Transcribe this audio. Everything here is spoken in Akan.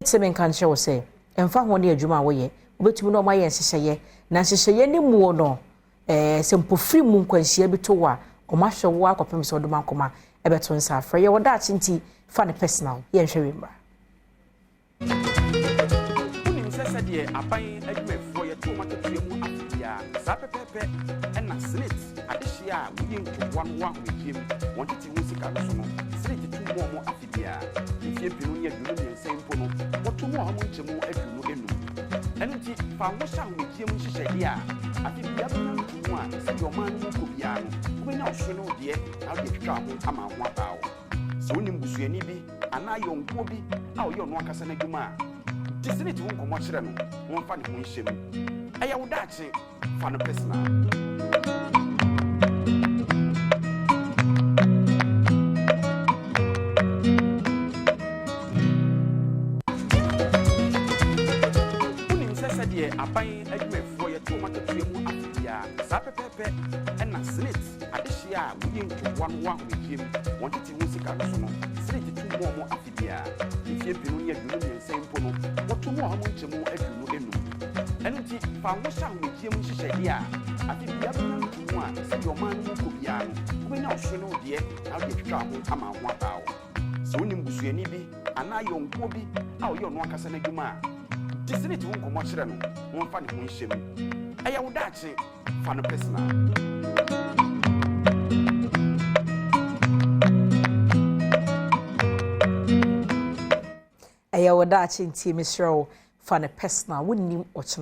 semen kan hye wo se emfa ho ne adwuma wo ye obetumi no ma ye nhyehyeye na nhyehyeye ni mu no sempofri mu nkwanhia bi to wa omahwe wo akopem so do mankoma ebeto nsa afre ye woda achinti fa ne personal ye nhwe wemra unim sese de aban adwumafo ye to matotua mu afia sa pepepe na snit adehia wuye ntwa no wa wejiem wontete wo sika no so no snit tu mo afia ifie pinu ne adwuma ne nsempo no woto mo amo nchemu adwunu enu enti fa wo sha wo wejiem hyehyede a afia bia mu a se yo man mu ko bia no wo benya osoro no de na de twitwa ho ama ho abaawo so unim busuani bi ana yonko bi a oyo no akasa na adwuma a disney to nkomo kire no won fa ne ho nhyem aya wo daache fa no personal unim sese de aban adwumafo ye to matotua mu afia sa pepepe na snit adehia wuye ntwa no wa wejiem wontete wo sika no so no snit tu mo afia ifie pinu ne adwunu ne nsempo no woto mo amo nchemu adwunu enu enti fa wo sha wo wejiem hyehyede a afia bia mu a se yo man mu ko bia no wo benya osoro no de na de twitwa ho ama ho abaawo so unim busuani bi ana yonko bi a oyo no akasa na adwuma a disney to nkomo kire no won fa ne ho nhyem aya wo daache fa no personal aya wo daache nti mesro fa ne personal wonnim